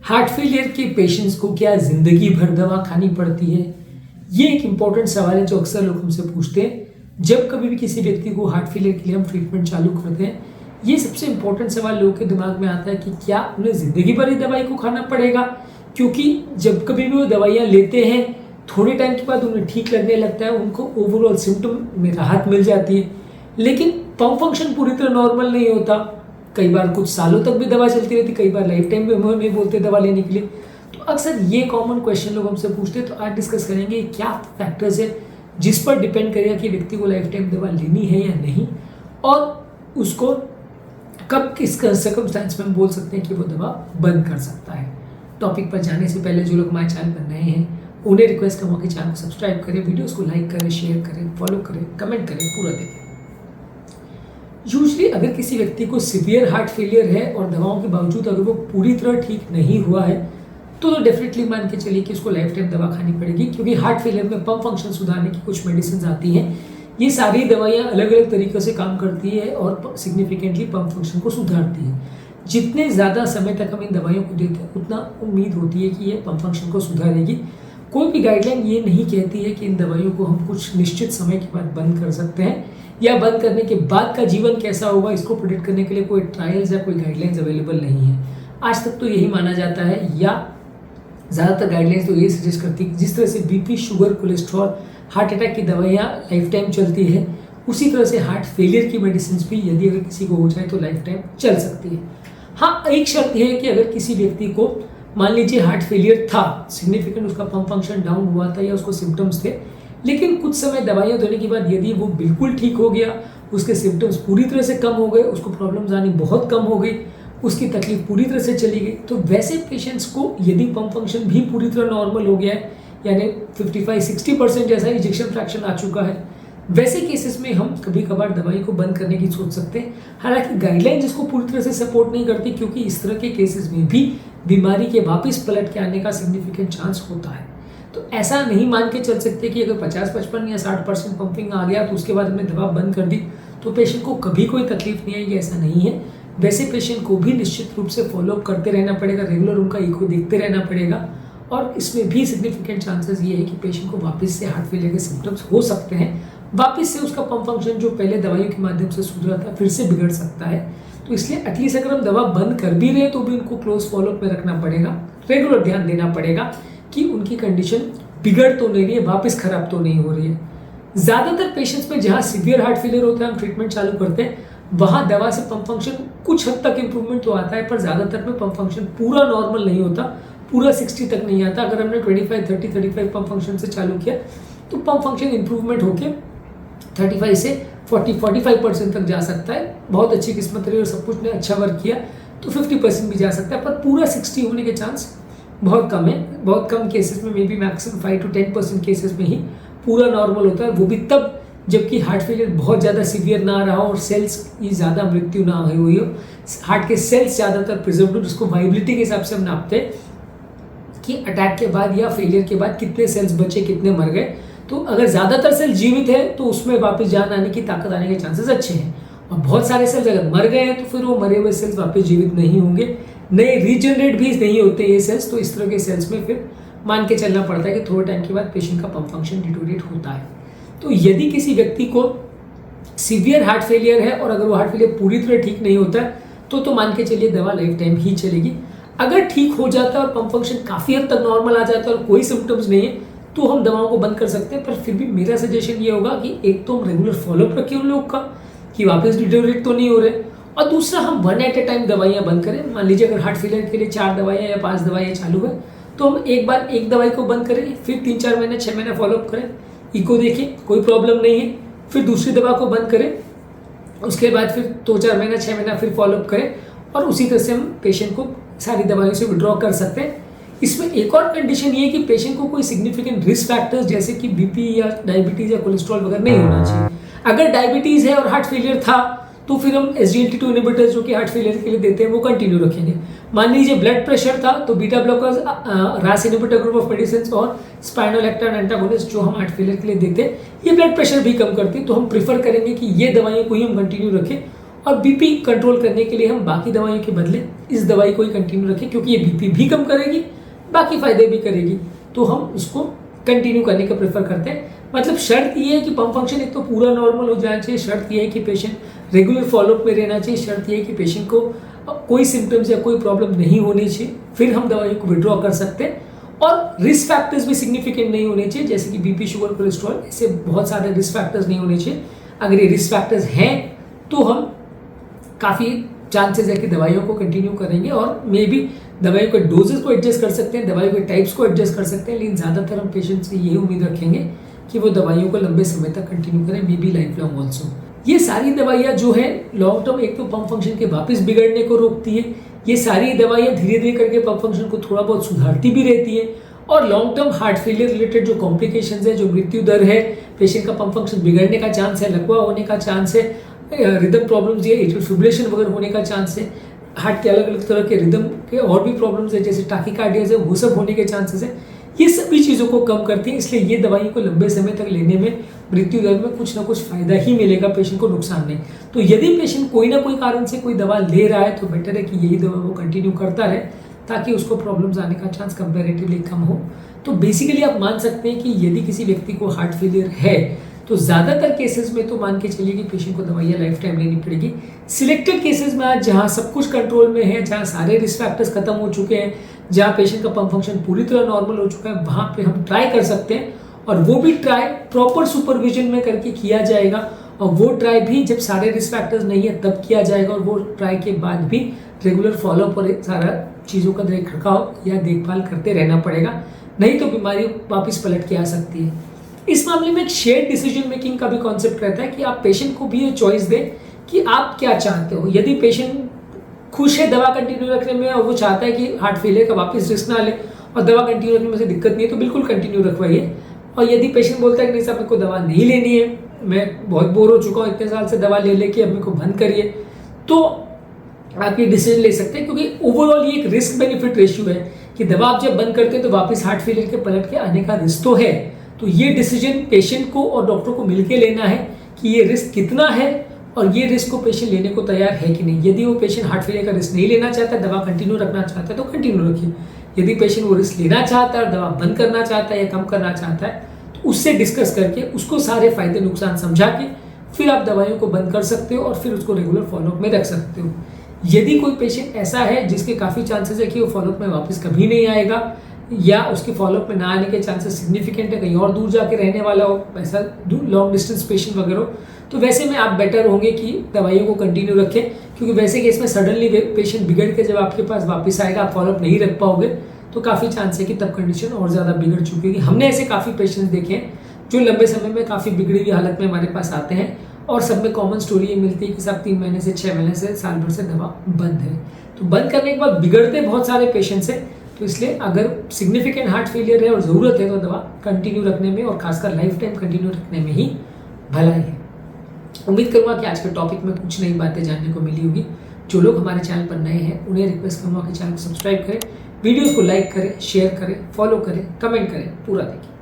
Heart failure के patients को क्या जिंदगी भर दवा खानी पड़ती है? ये एक इम्पॉर्टेंट सवाल है जो अक्सर लोग हमसे पूछते हैं जब कभी भी किसी व्यक्ति को हार्ट फेलियर के लिए हम ट्रीटमेंट चालू करते हैं। ये सबसे इम्पोर्टेंट सवाल लोगों के दिमाग में आता है कि क्या उन्हें जिंदगी भर ही दवाई को खाना पड़ेगा, क्योंकि जब कभी भी वो दवाइयाँ लेते हैं थोड़े टाइम के बाद उन्हें ठीक लगने लगता है, उनको ओवरऑल सिम्टम में राहत मिल जाती है, लेकिन पंप फंक्शन पूरी तरह नॉर्मल नहीं होता। कई बार कुछ सालों तक भी दवा चलती रहती, कई बार लाइफ टाइम भी हमें नहीं बोलते दवा लेने के लिए। तो अक्सर ये कॉमन क्वेश्चन लोग हमसे पूछते हैं। तो आज डिस्कस करेंगे क्या फैक्टर्स है जिस पर डिपेंड करेगा कि व्यक्ति को लाइफ टाइम दवा लेनी है या नहीं, और उसको कब किस सर्कमस्टेंस में हम बोल सकते हैं कि वो दवा बंद कर सकता है। टॉपिक पर जाने से पहले जो लोग हमारे चैनल पर नए हैं उन्हें रिक्वेस्ट करूँगा कि चैनल को सब्सक्राइब करें, वीडियोस को लाइक करें, शेयर करें, फॉलो करें, कमेंट करें, पूरा देखें। यूजली अगर किसी व्यक्ति को सीवियर हार्ट फेलियर है और दवाओं के बावजूद अगर वो पूरी तरह ठीक नहीं हुआ है तो डेफिनेटली मान के चलिए कि उसको लाइफ टाइम दवा खानी पड़ेगी, क्योंकि हार्ट फेलियर में पंप फंक्शन सुधारने की कुछ मेडिसिन आती हैं। ये सारी दवाइयाँ अलग अलग तरीक़ों से काम करती है और सिग्निफिकेंटली पंप फंक्शन को सुधारती है। जितने ज़्यादा समय तक हम इन दवाइयों को देते हैं उतना उम्मीद होती है कि ये पंप फंक्शन को सुधारेगी। कोई भी गाइडलाइन ये नहीं कहती है कि इन दवाइयों को हम कुछ निश्चित समय के बाद बंद कर सकते हैं, या बंद करने के बाद का जीवन कैसा होगा इसको प्रेडिक्ट करने के लिए कोई ट्रायल्स या कोई गाइडलाइंस अवेलेबल नहीं है। आज तक तो यही माना जाता है, या ज़्यादातर गाइडलाइंस तो ये सजेस्ट करती है जिस तरह से BP, sugar, cholesterol, heart attack की दवाइयाँ लाइफ टाइम चलती है, उसी तरह से हार्ट फेलियर की मेडिसिन भी यदि अगर किसी को हो जाए तो लाइफ टाइम चल सकती है। हाँ, एक शर्त यह है कि अगर किसी व्यक्ति को मान लीजिए हार्ट फेलियर था, सिग्निफिकेंट उसका पंप फंक्शन डाउन हुआ था या उसको सिम्टम्स थे, लेकिन कुछ समय दवाइयाँ देने के बाद यदि वो बिल्कुल ठीक हो गया, उसके सिम्टम्स पूरी तरह से कम हो गए, उसको प्रॉब्लम्स आनी बहुत कम हो गई, उसकी तकलीफ पूरी तरह से चली गई, तो वैसे पेशेंट्स को यदि पंप फंक्शन भी पूरी तरह नॉर्मल हो गया है, यानी 55-60% जैसा इजेक्शन फ्रैक्शन आ चुका है, वैसे केसेस में हम कभी कभार दवाई को बंद करने की सोच सकते हैं। हालांकि गाइडलाइन इसको पूरी तरह से सपोर्ट नहीं करती, क्योंकि इस तरह के केसेस में भी बीमारी के वापस पलट के आने का सिग्निफिकेंट चांस होता है। तो ऐसा नहीं मान के चल सकते कि अगर 50-55 या 60% पंपिंग आ गया तो उसके बाद हमने दवा बंद कर दी तो पेशेंट को कभी कोई तकलीफ नहीं आएगी, ऐसा नहीं है। वैसे पेशेंट को भी निश्चित रूप से फॉलोअप करते रहना पड़ेगा, रेगुलर उनका ईको देखते रहना पड़ेगा, और इसमें भी सिग्निफिकेंट चांसेस ये है कि पेशेंट को वापस से हार्ट फेलियर के सिम्टम्स हो सकते हैं, वापस से उसका पंप फंक्शन जो पहले दवाइयों के माध्यम से सुधरा था फिर से बिगड़ सकता है। तो इसलिए एटलीस्ट अगर हम दवा बंद कर भी रहे तो भी उनको क्लोज फॉलोअप में रखना पड़ेगा, रेगुलर ध्यान देना पड़ेगा कि उनकी कंडीशन बिगड़ तो नहीं रही है, वापस खराब तो नहीं हो रही है। ज़्यादातर पेशेंट्स में जहाँ सीवियर हार्ट फेलियर होता है हम ट्रीटमेंट चालू करते हैं, वहाँ दवा से पंप फंक्शन कुछ हद तक इम्प्रूवमेंट तो आता है, पर ज़्यादातर में पंप फंक्शन पूरा नॉर्मल नहीं होता, पूरा 60 तक नहीं आता। अगर हमने 25, 30, 35 पंप फंक्शन से चालू किया तो पंप फंक्शन इम्प्रूवमेंट होके 35 से 40-45% तक जा सकता है। बहुत अच्छी किस्मत रही और सब कुछ ने अच्छा वर्क किया तो 50% भी जा सकता है, पर पूरा 60 होने के चांस बहुत कम है। बहुत कम केसेस में, मे बी मैक्सिमम 5-10% केसेस में ही पूरा नॉर्मल होता है, वो भी तब जबकि हार्ट फेलियर बहुत ज़्यादा सीवियर ना रहा हो और सेल्स की ज़्यादा मृत्यु ना हुई हो। हार्ट के सेल्स ज़्यादातर प्रिजर्व्ड हो, जिसको वाइबिलिटी के हिसाब से हम नापते हैं कि अटैक के बाद या फेलियर के बाद कितने सेल्स बचे, कितने मर गए। तो अगर ज़्यादातर सेल्स जीवित है तो उसमें वापस जान आने की, ताकत आने के चांसेस अच्छे हैं, और बहुत सारे सेल्स अगर मर गए हैं तो फिर वो मरे हुए सेल्स वापस जीवित नहीं होंगे, नए रीजनरेट भी नहीं होते ये सेल्स। तो इस तरह के सेल्स में फिर मान के चलना पड़ता है कि थोड़े टाइम के बाद पेशेंट का पंप फंक्शन डिटोरेट होता है। तो यदि किसी व्यक्ति को सीवियर हार्ट फेलियर है और अगर वो हार्ट फेलियर पूरी तरह ठीक नहीं होता है तो मान के चलिए दवा लाइफ टाइम ही चलेगी। अगर ठीक हो जाता है और पंप फंक्शन काफ़ी हद तक नॉर्मल आ जाता है और कोई सिम्टम्स नहीं है तो हम दवाओं को बंद कर सकते हैं। पर फिर भी मेरा सजेशन ये होगा कि एक तो हम रेगुलर फॉलोअप रखें उन लोग का कि वापस डिटोरेट तो नहीं हो रहे, और दूसरा हम 1 at a टाइम दवाइयाँ बंद करें। मान लीजिए अगर हार्ट फेलियर के लिए 4 दवाइयाँ या 5 दवाइयाँ चालू है तो हम एक बार एक दवाई को बंद करें, फिर 3-4 महीने 6 महीने फॉलोअप करें, ईको देखें कोई प्रॉब्लम नहीं है, फिर दूसरी दवा को बंद करें, उसके बाद फिर 2-4 महीना 6 महीना फिर फॉलोअप करें, और उसी तरह से हम पेशेंट को सारी दवाइयों से विड्रॉ कर सकते हैं। इसमें एक और कंडीशन ये है कि पेशेंट को कोई सिग्निफिकेंट रिस्क फैक्टर्स जैसे कि बीपी या डायबिटीज़ या कोलेस्ट्रॉल वगैरह नहीं होना चाहिए। अगर डायबिटीज़ है और हार्ट फेलियर था तो फिर हम SGLT2 इनहिबिटर्स जो कि हार्ट फेलियर के लिए देते हैं वो कंटिन्यू रखेंगे। मान लीजिए ब्लड प्रेशर था तो beta blockers, RAS inhibitor group of medicine और स्पाइनोलेक्टन एंटागोनिस्ट जो हम हार्ट फेलियर के लिए देते हैं ये ब्लड प्रेशर भी कम करती है, तो हम प्रीफर करेंगे कि ये दवाइयों को ही हम कंटिन्यू रखें और बीपी कंट्रोल करने के लिए हम बाकी दवाइयों के बदले इस दवाई को ही कंटिन्यू रखें, क्योंकि ये बीपी भी कम करेगी, बाकी फायदे भी करेगी, तो हम इसको कंटिन्यू करने का प्रेफर करते हैं। मतलब शर्त ये है कि पंप फंक्शन एक तो पूरा नॉर्मल हो जाना चाहिए, शर्त ये है कि पेशेंट रेगुलर फॉलोअप में रहना चाहिए, शर्त ये है कि पेशेंट को कोई सिम्टम्स या कोई प्रॉब्लम नहीं होनी चाहिए, फिर हम दवाइयों को विड्रॉ कर सकते हैं। और रिस्क फैक्टर्स भी सिग्निफिकेंट नहीं होने चाहिए, जैसे कि बीपी, शुगर, कोलेस्ट्रॉल, ऐसे बहुत सारे रिस्क फैक्टर्स नहीं होने चाहिए। अगर ये रिस्क फैक्टर्स हैं तो हम काफ़ी चांसेस है कि दवाइयों को कंटिन्यू करेंगे, और मे बी दवाइयों के डोजेस को एडजस्ट कर सकते हैं, दवाइयों के टाइप्स को एडजस्ट कर सकते हैं, लेकिन ज़्यादातर हम पेशेंट से यही उम्मीद रखेंगे कि वो दवाइयों को लंबे समय तक कंटिन्यू करें, may be life long also. ये सारी दवाइयाँ जो है लॉन्ग टर्म एक तो पंप फंक्शन के वापस बिगड़ने को रोकती है, ये सारी दवाइयाँ धीरे धीरे करके पंप फंक्शन को थोड़ा बहुत सुधारती भी रहती है, और long term heart failure related जो कॉम्प्लिकेशंस है, जो मृत्यु दर है, पेशेंट का पंप फंक्शन बिगड़ने का चांस है, लकवा होने का चांस है, रिदम प्रॉब्लम्स या एट्रियल फिब्रिलेशन वगैरह होने का चांस है, हार्ट के अलग अलग तरह के रिदम के और भी प्रॉब्लम्स है जैसे टाकीकार्डियाज है, वो सब होने के चांसेस है। ये सभी चीज़ों को कम करती है, इसलिए ये दवाइयों को लंबे समय तक लेने में मृत्यु दर में कुछ ना कुछ फायदा ही मिलेगा, पेशेंट को नुकसान नहीं। तो यदि पेशेंट कोई ना कोई कारण से कोई दवा ले रहा है तो बेटर है कि यही दवा वो कंटिन्यू करता रहे, ताकि उसको प्रॉब्लम्स आने का चांस कंपेरेटिवली कम हो। तो बेसिकली आप मान सकते हैं कि यदि किसी व्यक्ति को हार्ट फेलियर है तो ज़्यादातर केसेस में तो मान के चलिए कि पेशेंट को दवाइयाँ लाइफ टाइम लेनी पड़ेगी। सिलेक्टेड केसेस में आज जहाँ सब कुछ कंट्रोल में है, जहाँ सारे रिस्क फैक्टर्स खत्म हो चुके हैं, जहाँ पेशेंट का पंप फंक्शन पूरी तरह नॉर्मल हो चुका है, वहाँ पे हम ट्राई कर सकते हैं, और वो भी ट्राई प्रॉपर सुपरविजन में करके किया जाएगा, और वो ट्राई भी जब सारे रिस्क फैक्टर्स नहीं है तब किया जाएगा, और वो ट्राई के बाद भी रेगुलर फॉलोअप और सारा चीज़ों का रखरखाव या देखभाल करते रहना पड़ेगा, नहीं तो बीमारी वापस पलट के आ सकती है। इस मामले में एक शेयर डिसीजन मेकिंग का भी कॉन्सेप्ट रहता है कि आप पेशेंट को भी ये चॉइस दें कि आप क्या चाहते हो। यदि पेशेंट खुश है दवा कंटिन्यू रखने में और वो चाहता है कि हार्ट फेलियर का वापस रिस्क ना ले और दवा कंटिन्यू रखने में से दिक्कत नहीं है, तो बिल्कुल कंटिन्यू रखवाइए। और यदि पेशेंट बोलता है कि नहीं साहब मेरे को दवा नहीं लेनी है, मैं बहुत बोर हो चुका हूँ इतने साल से दवा ले लेके, अब मेरे को बंद करिए, तो आप ये डिसीजन ले सकते हैं, क्योंकि ओवरऑल ये एक रिस्क बेनिफिट रेशियो है कि दवा आप जब बंद करते हैं तो वापस हार्ट फेलियर के पलट के आने का रिस्क तो है। तो ये डिसीजन पेशेंट को और डॉक्टर को मिलकर लेना है कि ये रिस्क कितना है और ये रिस्क को पेशेंट लेने को तैयार है कि नहीं। यदि वो पेशेंट हार्ट फेलियर का रिस्क नहीं लेना चाहता है, दवा कंटिन्यू रखना चाहता है, तो कंटिन्यू रखिए। यदि पेशेंट वो रिस्क लेना चाहता है और दवा बंद करना चाहता है या कम करना चाहता है, तो उससे डिस्कस करके उसको सारे फायदे नुकसान समझा के फिर आप दवाइयों को बंद कर सकते हो और फिर उसको रेगुलर फॉलोअप में रख सकते हो। यदि कोई पेशेंट ऐसा है जिसके काफ़ी चांसेस है कि वो फॉलोअप में वापस कभी नहीं आएगा, या उसके फॉलोअप में ना आने के चांसेस सिग्निफिकेंट है, कहीं और दूर जाके रहने वाला हो, ऐसा लॉन्ग डिस्टेंस पेशेंट वगैरह हो, तो वैसे में आप बेटर होंगे कि दवाइयों को कंटिन्यू रखें, क्योंकि वैसे केस में सडनली पेशेंट बिगड़ के जब आपके पास वापस आएगा, आप फॉलोअप नहीं रख पाओगे, तो काफ़ी चांस है कि तब कंडीशन और ज़्यादा बिगड़ चुकी होगी। हमने ऐसे काफ़ी पेशेंट्स देखे हैं जो लंबे समय में काफ़ी बिगड़ी हुई हालत में हमारे पास आते हैं, और सब में कॉमन स्टोरी ये मिलती है कि साहब 3 महीने से 6 महीने से साल भर से दवा बंद है। तो बंद करने के बाद बिगड़ते बहुत सारे पेशेंट्स हैं, तो इसलिए अगर सिग्निफिकेंट हार्ट फेलियर है और ज़रूरत है तो दवा कंटिन्यू रखने में और खासकर लाइफ टाइम कंटिन्यू रखने में ही भलाई है। उम्मीद करूँगा कि आज के टॉपिक में कुछ नई बातें जानने को मिली होगी। जो लोग हमारे चैनल पर नए हैं उन्हें रिक्वेस्ट करूँगा कि चैनल को सब्सक्राइब करें, वीडियोज़ को लाइक करें, शेयर करें, फॉलो करें, कमेंट करें, पूरा देखें।